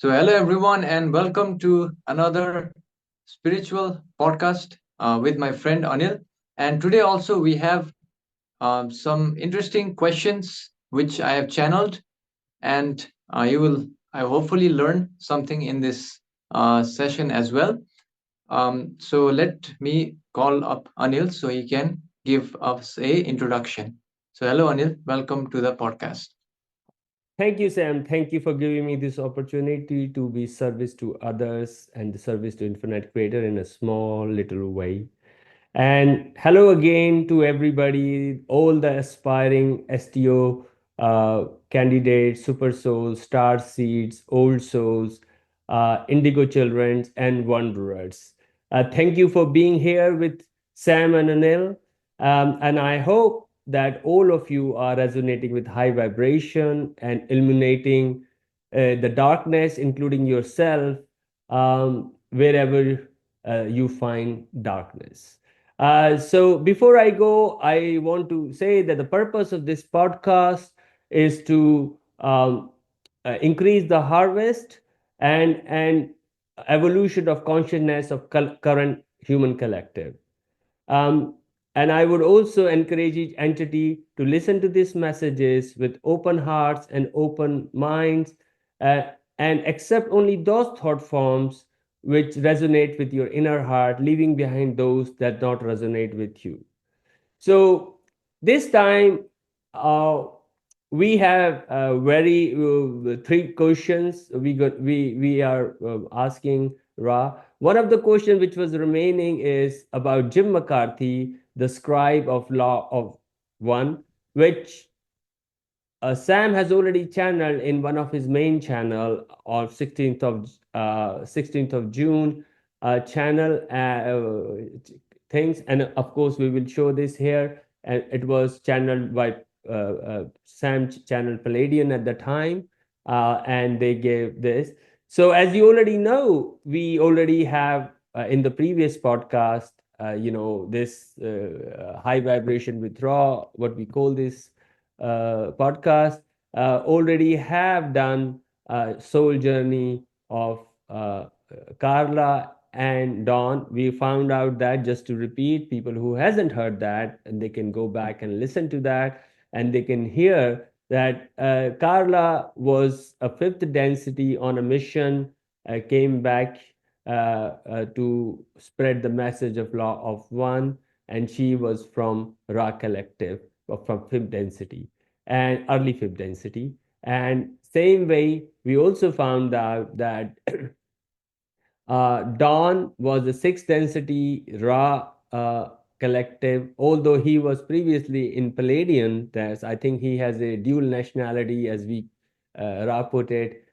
So, hello everyone, and welcome to another spiritual podcast with my friend Anil. And today also we have some interesting questions which I have channeled, and you will I hopefully learn something in this session as well. So let me call up Anil so he can give us a introduction. So, hello Anil, welcome to the podcast. Thank you, Sam. Thank you for giving me this opportunity to be service to others and the service to Infinite Creator in a small little way. And hello again to everybody, all the aspiring STO candidates, super souls, star seeds, old souls, indigo children, and wanderers. Thank you for being here with Sam and Anil. And I hope that all of you are resonating with high vibration and illuminating the darkness, including yourself, wherever you find darkness. So before I go, I want to say that the purpose of this podcast is to increase the harvest and evolution of consciousness of current human collective. Um, and I would also encourage each entity to listen to these messages with open hearts and open minds, uh, and accept only those thought forms which resonate with your inner heart, leaving behind those that not resonate with you. So this time, uh, we have very three questions we are asking Ra. One of the questions which was remaining is about Jim McCarthy, the scribe of Law of One, which Sam has already channeled in one of his main channel on 16th of June channel things, and of course we will show this here. And it was channeled by Sam channel Palladian at the time, and they gave this. So as you already know, we already have in the previous podcast, this high vibration with Raw, what we call this podcast, already have done soul journey of Carla and Dawn. We found out that, just to repeat, people who hasn't heard that, and they can go back and listen to that, and they can hear that Carla was a fifth density on a mission, came back to spread the message of Law of One, and she was from Ra Collective, from fifth density and early fifth density. And same way, we also found out that Dawn was a sixth density Ra collective, although he was previously in Palladian. I think he has a dual nationality, as we Ra put it,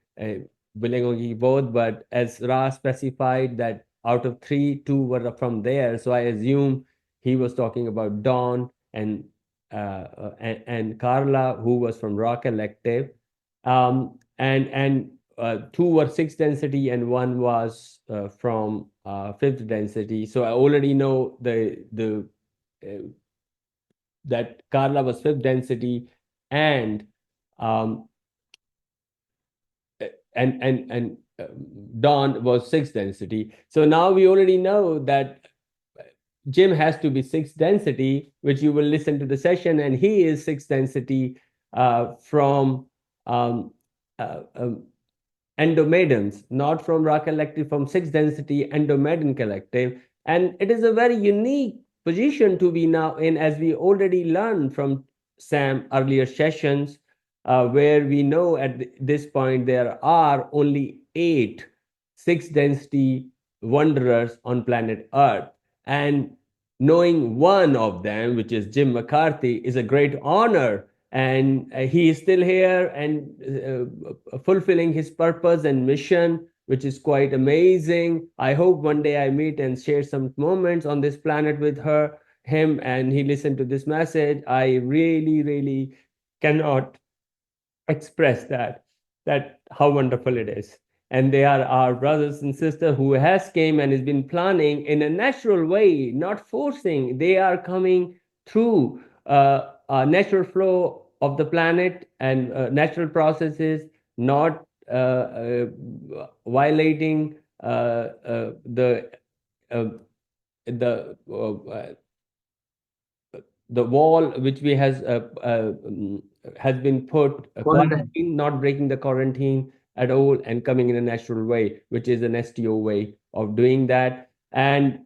belonging both. But as Ra specified that out of three, two were from there, so I assume he was talking about Dawn and Carla, who was from Ra collective, and two were sixth density and one was from fifth density. So I already know the uh, that Carla was fifth density, and um, and Dawn was sixth density. So now we already know that Jim has to be sixth density, which you will listen to the session, and he is sixth density from um, um, Endomaidens, not from Ra Collective, from sixth density Endomaiden Collective. And it is a very unique position to be now in, as we already learned from Sam earlier sessions, where we know at this point there are only 8 sixth density wanderers on planet Earth. And knowing one of them, which is Jim McCarthy, is a great honor, and he is still here and fulfilling his purpose and mission, which is quite amazing. I hope one day I meet and share some moments on this planet with him, and he listened to this message. I really, really cannot express that how wonderful it is. And they are our brothers and sisters who has came and has been planning in a natural way, not forcing. They are coming through a natural flow of the planet and natural processes, not violating uh, the the wall which we has been put a Quarantine. quarantine, not breaking the quarantine at all, and coming in a natural way, which is an STO way of doing that. And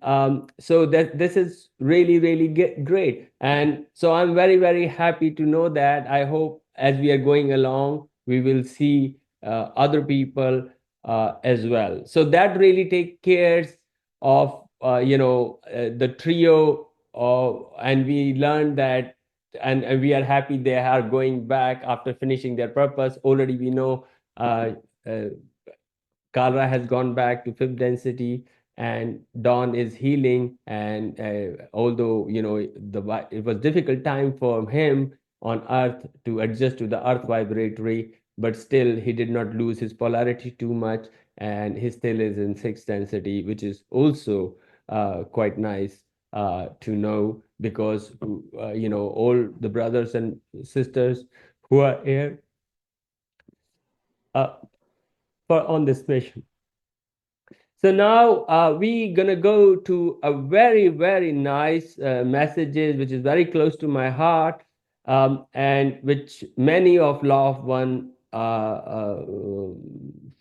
so that this is really, really great. And so I'm very, very happy to know that. I hope as we are going along, we will see other people as well. So that really take cares of the trio, and we learned that, and we are happy they are going back after finishing their purpose. Already we know uh, uh, Kara has gone back to fifth density, and Dawn is healing. And although it was difficult time for him on Earth to adjust to the Earth vibratory, but still he did not lose his polarity too much, and he still is in sixth density, which is also quite nice to know, because all the brothers and sisters who are here uh, for on this mission. So now we gonna go to a very, very nice messages, which is very close to my heart, and which many of Law of One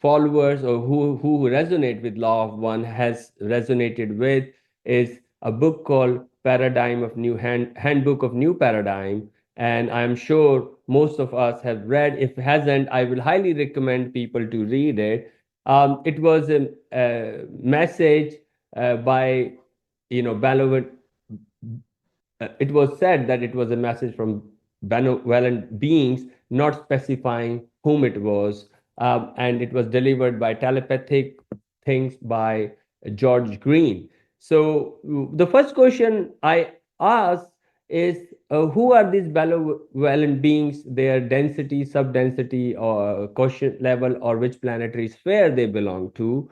followers, or who resonate with Law of One has resonated with, is a book called Paradigm of New Handbook of New Paradigm. And I'm sure most of us have read. If hasn't, I will highly recommend people to read it. It was a message by, benevolent. It was said that it was a message from benevolent beings, not specifying whom it was, and it was delivered by telepathic things by George Green. So the first question I ask is, who are these benevolent beings, their density, subdensity, or quotient level, or which planetary sphere they belong to?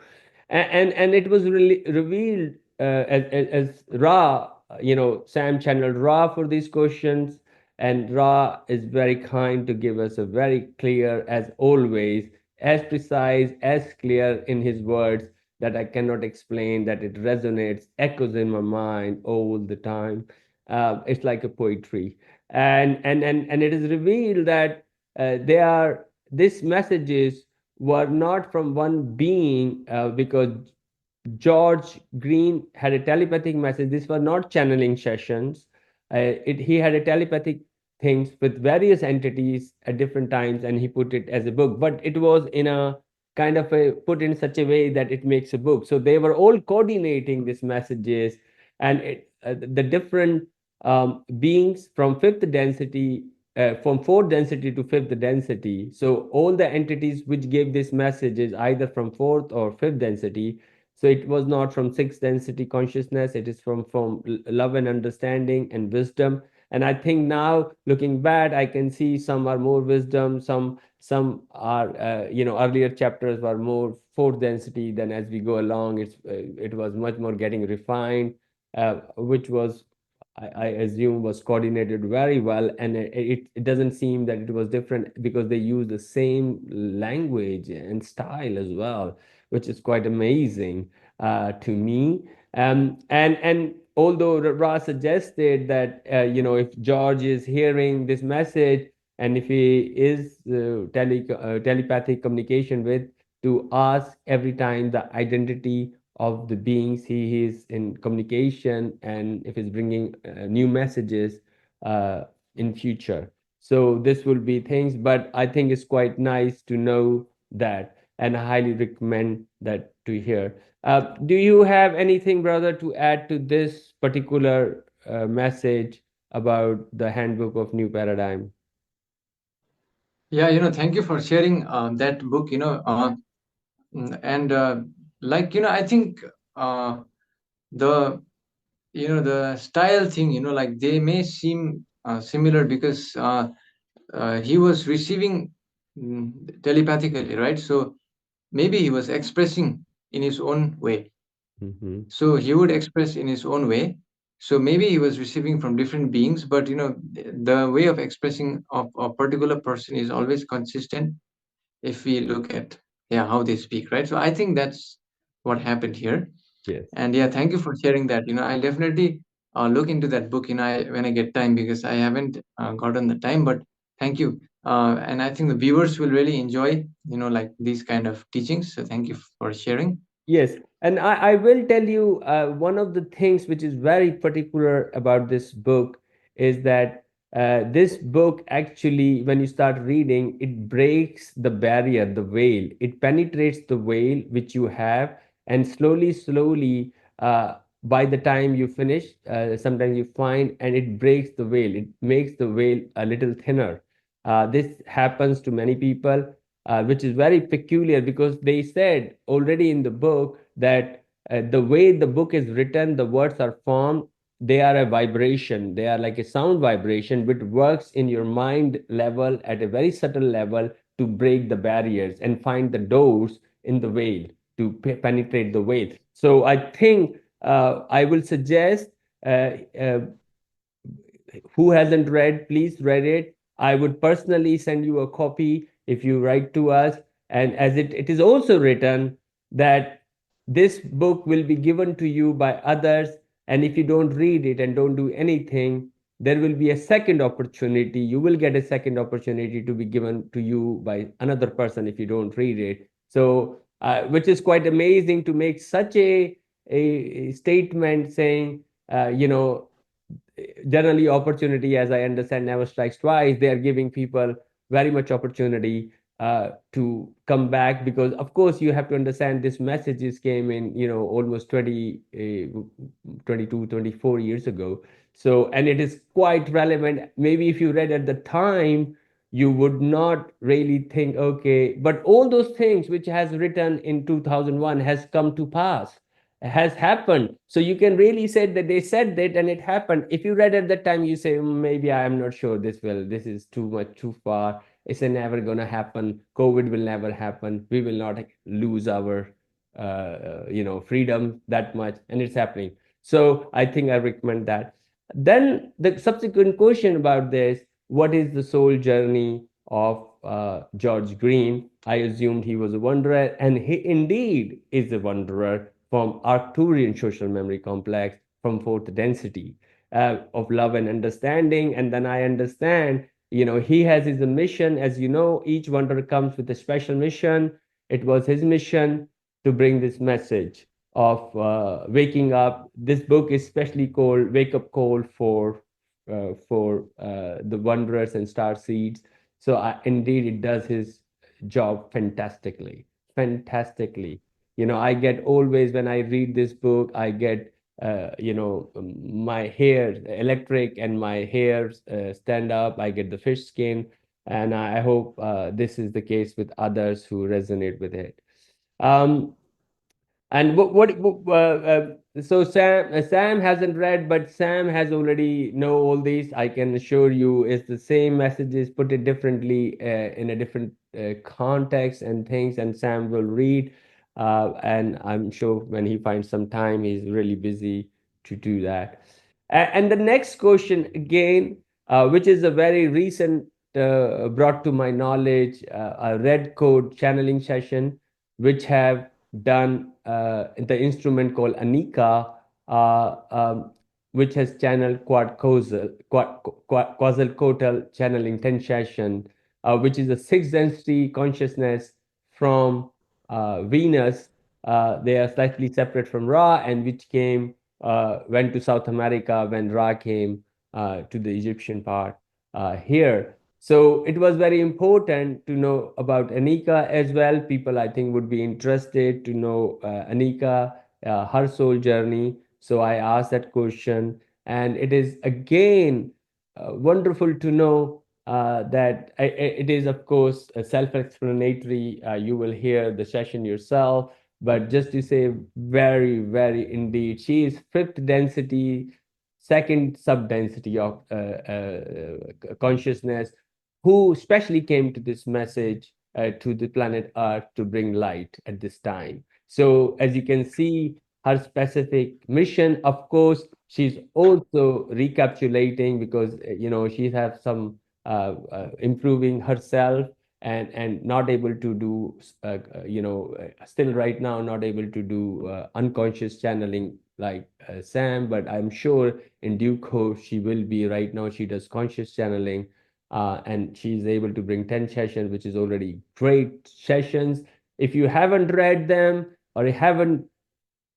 And it was really revealed as Ra. Sam channeled Ra for these questions, and Ra is very kind to give us a very clear, as always, as precise, as clear in his words, that I cannot explain, that it resonates, echoes in my mind all the time. It's like a poetry. And it is revealed that they are these messages were not from one being, because George Green had a telepathic message. These were not channeling sessions. He had a telepathic things with various entities at different times, and he put it as a book. But it was in a kind of a put in such a way that it makes a book. So they were all coordinating these messages, and the different beings from fifth density, from fourth density to fifth density. So all the entities which gave this message is either from fourth or fifth density. So it was not from sixth density consciousness. It is from love and understanding and wisdom. And I think now, looking back, I can see some are more wisdom, some are earlier chapters were more fourth density. Then as we go along, it was much more getting refined, which was, I assume, was coordinated very well. And it doesn't seem that it was different, because they use the same language and style as well, which is quite amazing to me. And although Ra suggested that, if George is hearing this message, and if he is telepathic communication with, to ask every time the identity of the beings he is in communication, and if he's bringing new messages uh, in future. So this will be things, but I think it's quite nice to know that, and I highly recommend that to hear. Do you have anything, brother, to add to this particular message about the Handbook of New Paradigm? Yeah, thank you for sharing that book. And I think the the style thing, like they may seem similar, because he was receiving telepathically, right? So maybe he was expressing in his own way. Mm-hmm. So he would express in his own way. So maybe he was receiving from different beings, but the way of expressing of a particular person is always consistent. if we look at, yeah, how they speak, right? So I think that's what happened here. Yes. And yeah, thank you for sharing that. I'll definitely look into that book, when I get time, because I haven't gotten the time. But thank you. And I think the viewers will really enjoy, like these kind of teachings. So thank you for sharing. Yes, and I will tell you one of the things which is very particular about this book is that this book actually, when you start reading, it breaks the barrier, the veil. It penetrates the veil which you have, and slowly, slowly, by the time you finish, sometimes you find, and it breaks the veil. It makes the veil a little thinner. This happens to many people, which is very peculiar because they said already in the book that the way the book is written, the words are formed, they are a vibration, they are like a sound vibration, which works in your mind level at a very subtle level to break the barriers and find the doors in the veil to penetrate the veil. So I think I will suggest uh, uh, who hasn't read, please read it. I would personally send you a copy if you write to us. And as it is also written that this book will be given to you by others. And if you don't read it and don't do anything, there will be a second opportunity. You will get a second opportunity to be given to you by another person if you don't read it. So, which is quite amazing to make such a statement saying, generally opportunity, as I understand, never strikes twice. They are giving people very much opportunity to come back, because of course you have to understand this messages came in almost 22, 24 years ago. So, and it is quite relevant. Maybe if you read at the time, you would not really think, okay, but all those things which has written in 2001 has come to pass, has happened. So you can really say that they said that and it happened. If you read at that time, you say, maybe I am not sure this is too much, too far. It's never going to happen. COVID will never happen. We will not lose our, freedom that much. And it's happening. So I think I recommend that. Then the subsequent question about this, what is the soul journey of George Green? I assumed he was a wanderer, and he indeed is a wanderer from Arcturian social memory complex from fourth density of love and understanding. And then I understand, he has his mission. As you know, each wanderer comes with a special mission. It was his mission to bring this message of waking up. This book is specially called Wake Up Call for the wanderers and star seeds. So indeed, it does his job fantastically, fantastically. I get always, when I read this book, I get my hair electric and my hairs stand up. I get the fish skin, and I hope this is the case with others who resonate with it. um and so Sam hasn't read, but Sam has already know all these. I can assure you, it's the same messages, put it differently, in a different context and things, and Sam will read. And I'm sure when he finds some time, he's really busy to do that. And the next question again, which is a very recent, brought to my knowledge, a red code channeling session, which have done the instrument called Anika, which has channeled Quetzalcoatl channeling 10 session, which is a sixth density consciousness from Venus. They are slightly separate from Ra, and which went to South America when Ra came to the Egyptian part here. So it was very important to know about Anika as well. People, I think, would be interested to know Anika, her soul journey. So I asked that question, and it is again wonderful to know that it is, of course, self-explanatory. You will hear the session yourself, but just to say, very, very indeed, she is fifth density, second sub-density of consciousness, who specially came to this message to the planet Earth to bring light at this time. So, as you can see, her specific mission, of course, she's also recapitulating because she has some improving herself. and not able to do, still right now not able to do unconscious channeling like Sam, but I'm sure in due course she will be. Right now she does conscious channeling, and she's able to bring 10 sessions, which is already great sessions. If you haven't read them or you haven't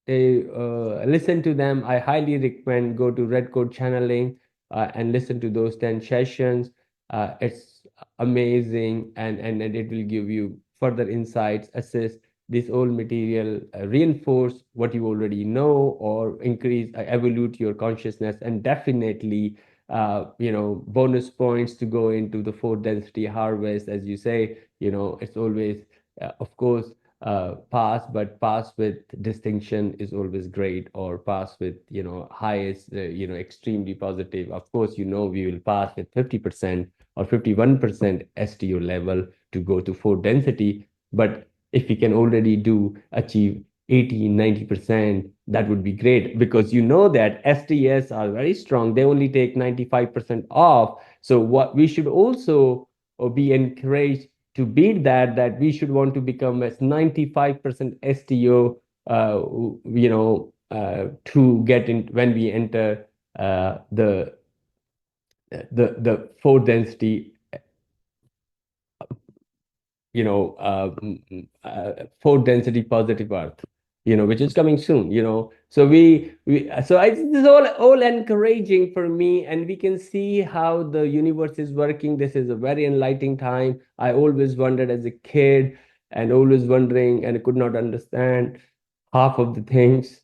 listen to them, I highly recommend go to Red Code Channeling and listen to those 10 sessions. It's amazing, and it will give you further insights, assist this old material, reinforce what you already know, or increase, evolute your consciousness, and definitely, bonus points to go into the fourth density harvest. As you say, it's always, of course, pass, but pass with distinction is always great, or pass with, highest, extremely positive. Of course, we will pass with 50% or 51% STO level to go to fourth density. But if we can already achieve 80, 90%, that would be great, because that STS are very strong. They only take 95% off. So what we should also be encouraged to beat that we should want to become as 95% STO, to get in when we enter the fourth density, fourth density positive earth, which is coming soon, so this is all encouraging for me, and we can see how the universe is working. This is a very enlightening time. I always wondered as a kid, and always wondering, and could not understand half of the things.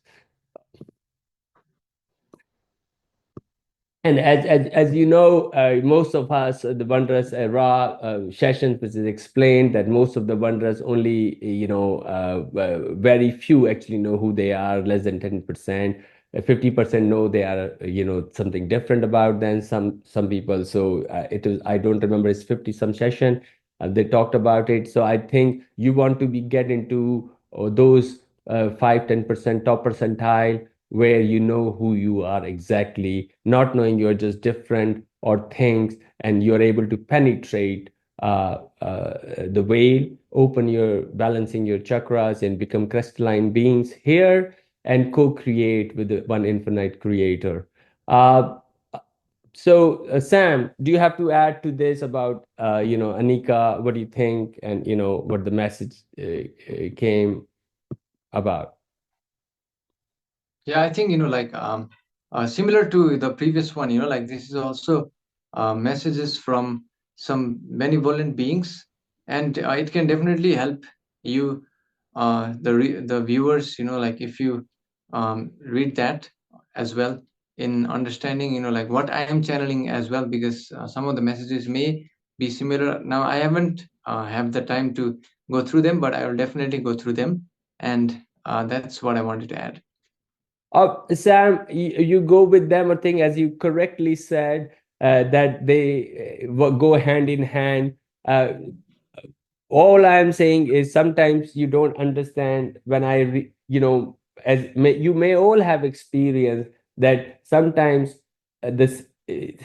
And as you know, most of us, the Wondrous Ra sessions, which is explained that most of the Wondrous only, very few actually know who they are, less than 10%. 50% know they are, something different about them, some people. So it is, I don't remember, it's 50 some session. They talked about it. So I think you want to get into those 5-10% top percentile, where you know who you are exactly, not knowing you're just different or things, and you're able to penetrate the veil, open your, balancing your chakras, and become crystalline beings here, and co-create with the one infinite creator. Uh, Sam, do you have to add to this about, Anika? What do you think, and what the message came about? Yeah, I think, similar to the previous one, like this is also messages from some benevolent beings, and it can definitely help you, the viewers, like if you read that as well, in understanding, like what I am channeling as well, because some of the messages may be similar. Now, I haven't have the time to go through them, but I will definitely go through them, and that's what I wanted to add. Sam, you go with them, I think, as you correctly said, that they go hand in hand. Uh, all I'm saying is sometimes you don't understand when you may all have experienced that sometimes this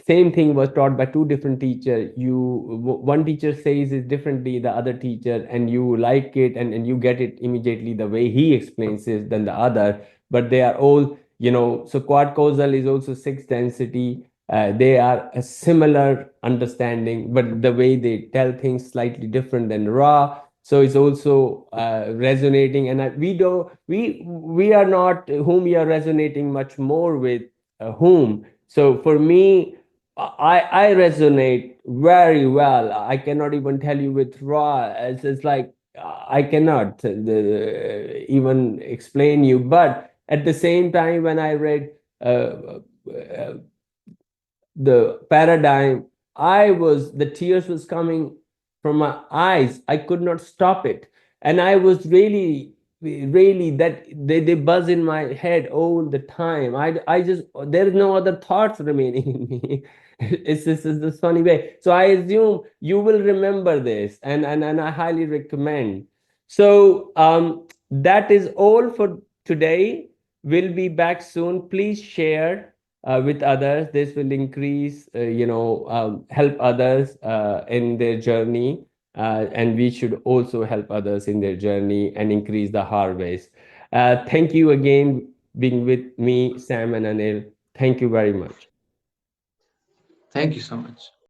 same thing was taught by two different teachers. One teacher says it differently, the other teacher, and you like it, and you get it immediately the way he explains it than the other. But they are all, so quad causal is also sixth density. They are a similar understanding, but the way they tell things slightly different than Ra. So it's also resonating, and we are not whom we are resonating much more with, whom. So for me, I resonate very well. I cannot even tell you with Ra. It's like I cannot even explain you. But at the same time, when I read uh, the paradigm, the tears was coming from my eyes. I could not stop it. And I was really, really, that they buzz in my head all the time. I just, there's no other thoughts remaining in me. It's this funny way. So I assume you will remember this, and I highly recommend. So that is all for today. We'll be back soon. Please share with others. This will increase, help others in their journey. and we should also help others in their journey and increase the harvest. Thank you again being with me, Sam and Anil. Thank you very much. Thank you so much.